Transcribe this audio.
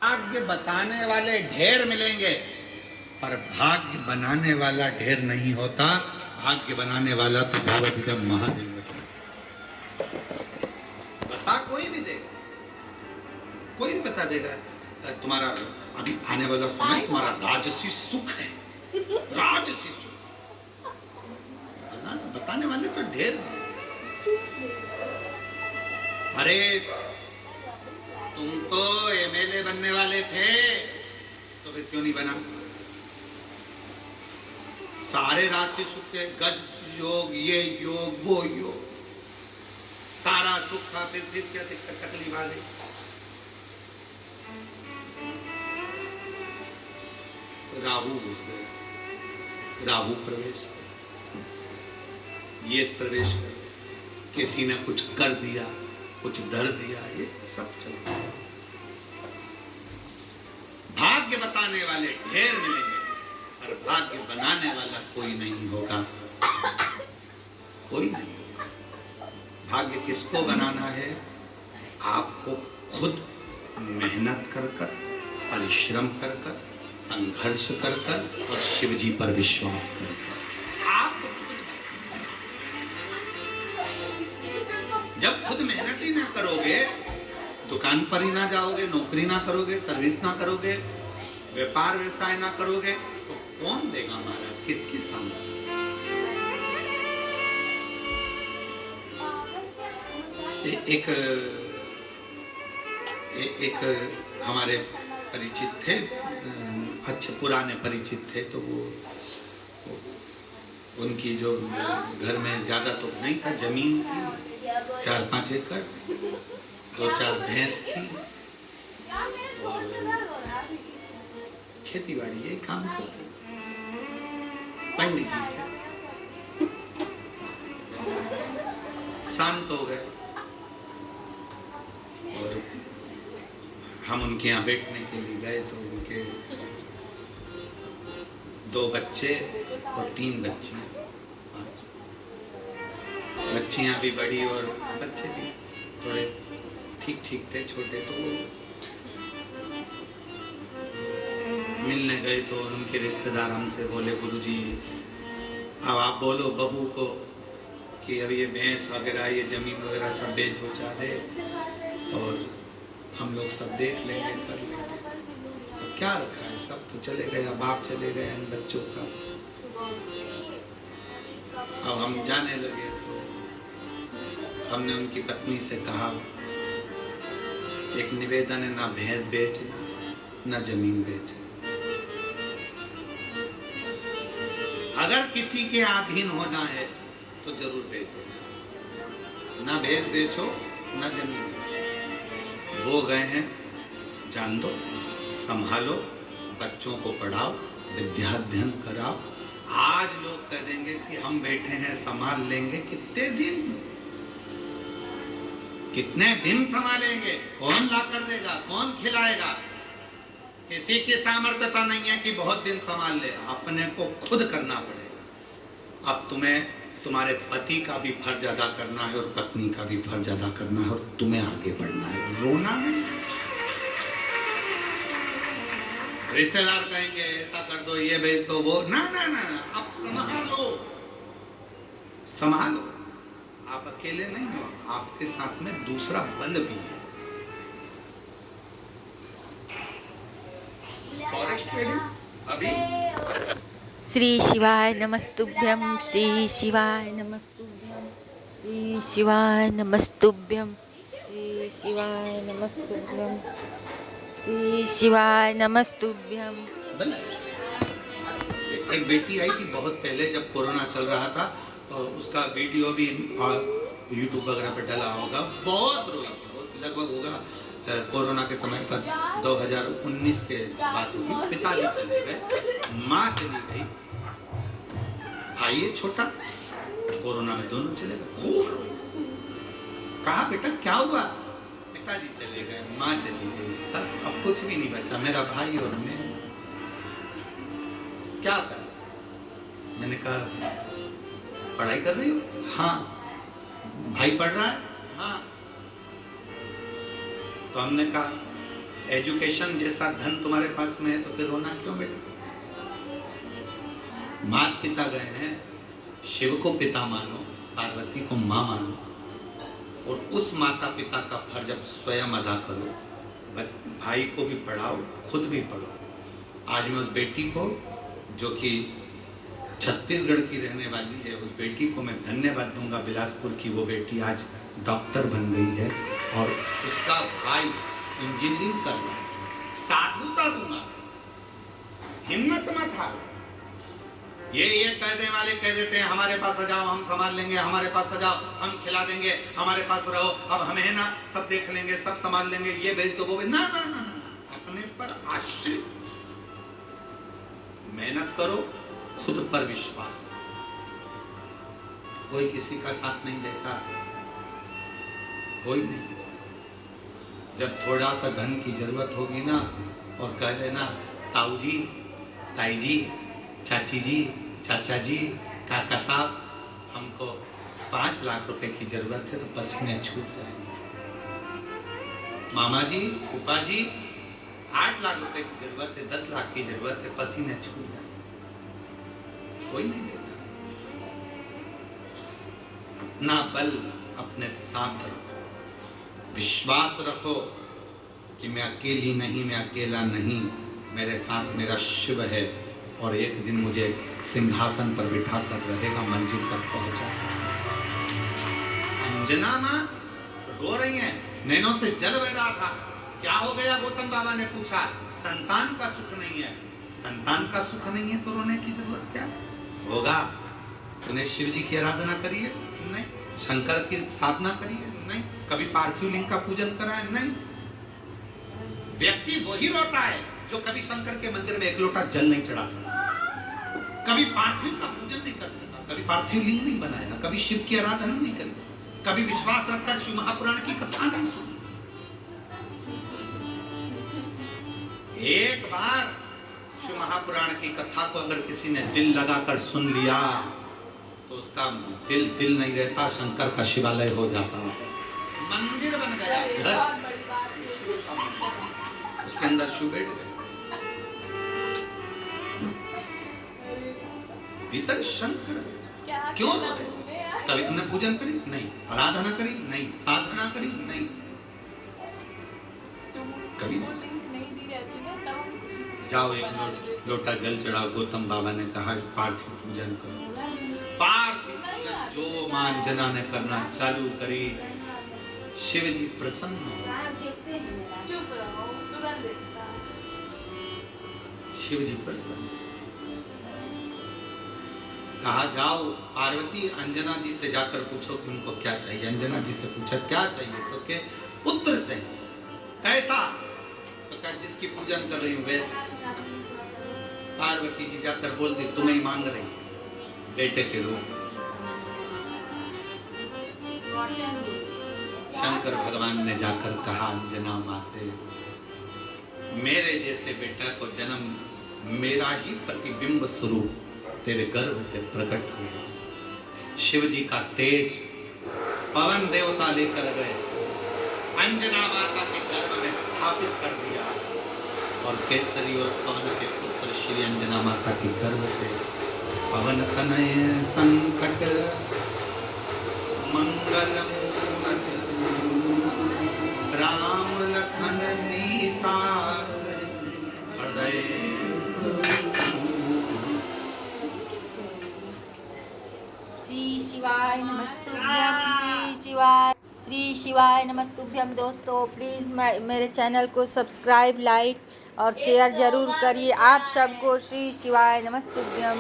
भाग्य बताने वाले ढेर मिलेंगे, पर भाग्य बनाने वाला ढेर नहीं होता। भाग्य बनाने वाला तो भगवती महादेव बता, कोई भी देगा, कोई भी बता देगा। तुम्हारा अभी आने वाला समय तुम्हारा राजसी सुख है, राजसी सुख बताने वाले तो ढेर। अरे तुम तो एमएलए बनने वाले थे, तो फिर क्यों नहीं बना? सारे राशि सुख थे, गज योग, ये योग, वो योग, सारा सुख था, फिर क्या दिक्कत तकलीफ आ गई? राहु घुस गया, राहु प्रवेश, ये प्रवेश कर, किसी ने कुछ कर दिया, कुछ धर दिया, ये सब चलता है। भाग्य बताने वाले ढेर मिलेंगे, और भाग्य बनाने वाला कोई नहीं होगा, कोई नहीं होगा। भाग्य किसको बनाना है? आपको खुद मेहनत कर कर, परिश्रम कर कर, संघर्ष कर कर, और शिव जी पर विश्वास कर कर। जब खुद मेहनत ही ना करोगे, दुकान पर ही ना जाओगे, नौकरी ना करोगे, सर्विस ना करोगे, व्यापार व्यवसाय ना करोगे, तो कौन देगा महाराज? किसकी सामर्थ्य? एक हमारे परिचित थे, अच्छे पुराने परिचित थे, तो वो उनकी जो घर में ज्यादा तो नहीं था, जमीन थी 4-5 एकड़, 2-4 भैंस थी, और खेती बाड़ी ये काम करते थे। पंडित जी थे, शांत हो गए, और हम उनके यहाँ बैठने के लिए गए, तो उनके 2 बच्चे और 3 बच्चियां, बच्चियां भी बड़ी और बच्चे भी थोड़े ठीक ठीक थे, छोटे। तो मिलने गए, तो उनके रिश्तेदार हमसे बोले, गुरुजी अब आप बोलो बहू को कि अब ये भैंस वगैरह, ये जमीन वगैरह सब बेच बचा दे, और हम लोग सब देख लेंगे, कर लेंगे। अब क्या रखा है, सब तो चले गए, बाप चले गए इन बच्चों का। अब हम जाने लगे, तो हमने उनकी पत्नी से कहा, एक निवेदन है, ना भैंस बेचना, ना जमीन बेचना। अगर किसी के अधीन होना है तो जरूर बेचो, ना भैंस बेचो, ना जमीन बेचो। वो गए हैं, जान दो, संभालो, बच्चों को पढ़ाओ, विद्याध्ययन कराओ। आज लोग कह देंगे कि हम बैठे हैं, संभाल लेंगे। कितने दिन संभालेंगे? कौन ला कर देगा? कौन खिलाएगा? किसी की सामर्थ्यता नहीं है कि बहुत दिन संभाल ले, अपने को खुद करना पड़ेगा। अब तुम्हें तुम्हारे पति का भी फर्ज अदा करना है, और पत्नी का भी फर्ज अदा करना है, और तुम्हें आगे बढ़ना है, रोना नहीं। रिश्तेदार कहेंगे ऐसा कर दो, ये भेज दो, वो ना ना ना, अब संभालो, संभालो। आप अकेले नहीं हो, आपके साथ में दूसरा बल भी है। फॉरेस्ट अभी श्री शिवाय नमस्तुभ्यं, श्री शिवाय नमस्तुभ्यं, श्री शिवाय नमस्तुभ्यं, श्री शिवाय नमस्तुभ्यं, श्री शिवाय नमस्तुभ्यं। एक बेटी आई थी बहुत पहले, जब कोरोना चल रहा था, और उसका वीडियो भी यूट्यूब वगैरह पे डला होगा। बहुत रोई थी, बहुत, लगभग होगा कोरोना के समय पर 2019 के बात होगी। पिताजी चले गए, माँ चली गई, भाई ये छोटा, कोरोना में दोनों चले गए। खूब रोई, कहा बेटा क्या हुआ? पिताजी चले गए, माँ चली गई, सब, अब कुछ भी नहीं बचा, मेरा भाई और मैं। क्या करा? मैंने कहा पढ़ाई कर रही हो? हाँ। भाई पढ़ रहा है? हाँ। तो हमने कहा एजुकेशन जैसा धन तुम्हारे पास में है तो फिर रोना क्यों बेटा? माता पिता गए हैं, शिव को पिता मानो, पार्वती को माँ मानो, और उस माता पिता का फर्ज अब स्वयं अदा करो। भाई को भी पढ़ाओ, खुद भी पढ़ो। आज मैं उस बेटी को, जो कि छत्तीसगढ़ की रहने वाली है, उस बेटी को मैं धन्यवाद दूंगा, बिलासपुर की वो बेटी आज डॉक्टर बन गई है और उसका भाई इंजीनियरिंग कर रहा है। साधुता दूंगा, हिम्मत मत हारो। ये कहने वाले कह देते हैं हमारे पास आ जाओ, हम संभाल लेंगे, हमारे पास आ जाओ, हम खिला देंगे, हमारे पास रहो, अब हमें ना सब देख लेंगे, सब संभाल लेंगे, ये भेज दो वो भेज। ना ना ना ना, अपने पर आश्रित, मेहनत करो, खुद पर विश्वास करो। कोई किसी का साथ नहीं देता, कोई नहीं देता। जब थोड़ा सा धन की जरूरत होगी ना, और कह देना ताऊ जी, ताई जी, चाची जी, चाचा जी, काका साहब, हमको 5 लाख रुपए की जरूरत है, तो पसीने छूट जाएंगे। मामा जी, फूफा जी, 8 लाख रुपए की जरूरत है, 10 लाख की जरूरत है, पसीने छूट जाएंगे। कोई नहीं देता। अपना बल अपने साथ रखो, विश्वास रखो कि मैं अकेली नहीं, मैं अकेला नहीं, मेरे साथ मेरा शिव है, और एक दिन मुझे सिंहासन पर बिठा कर रहेगा, मंजिल तक पहुंचा। अंजना माँ रो रही हैं, नैनों से जल बह रहा था। क्या हो गया? गौतम बाबा ने पूछा। संतान का सुख नहीं है। संतान का सुख नहीं है तो रोने की जरूरत क्या होगा? तूने शिव जी की आराधना करी है? नहीं। शंकर की साधना करी है? नहीं। कभी पार्थिव लिंग का पूजन करा है? नहीं। व्यक्ति वही रोता है जो कभी शंकर के मंदिर में एक लोटा जल नहीं चढ़ा सका, कभी पार्थिव का पूजन नहीं कर सका, कभी पार्थिव लिंग नहीं बनाया, कभी शिव की आराधना नहीं करी, कभी विश्वास रखकर शिव महापुराण की कथा नहीं सुनी। एक बार शिव महापुराण की कथा को अगर किसी ने दिल लगाकर सुन लिया तो उसका दिल नहीं रहता, शंकर का शिवालय हो जाता है, मंदिर बन गया, घर, उसके अंदर शिव बैठ गए, भीतर शंकर। क्यों रो रहे? कभी तुमने पूजन करी? नहीं। आराधना करी? नहीं। साधना करी? नहीं। कभी नहीं। जाओ एक लोटा जल चढ़ाओ। गौतम बाबा ने कहा पार्थिव पूजन करो। पार्थिव पूजन जो मां अंजना ने करना चालू करी, शिव जी प्रसन्न हो। शिव जी प्रसन्न। कहा जाओ पार्वती अंजना जी से जाकर पूछो कि उनको क्या चाहिए। अंजना जी से पूछा क्या चाहिए? तो के पुत्र से। कैसा? तो क्या जिसकी पूजन कर रही हूँ वैसा। पार्वती जी जाकर बोल दी तुम्हें ही मांग रही है बेटे के रूप। शंकर भगवान ने जाकर कहा अंजना माँ से मेरे जैसे बेटा को जन्म मेरा ही प्रतिबिंब स्वरूप तेरे गर्भ से प्रकट हुआ। शिव जी का तेज पवन देवता लेकर गए, अंजना माता के गर्भ में स्थापित कर दिया और केसरी और पवन के पुत्र श्री अंजना माता के गर्भ से पवन तनय संकट मंगल राम लखन सीता हृदय। श्री शिवाय नमस्तुभ्यम। श्री शिवाय नमस्तुभ्यम। दोस्तों प्लीज़ मेरे चैनल को सब्सक्राइब, लाइक और शेयर ज़रूर करिए। आप सबको श्री शिवाय नमस्तुभ्यम।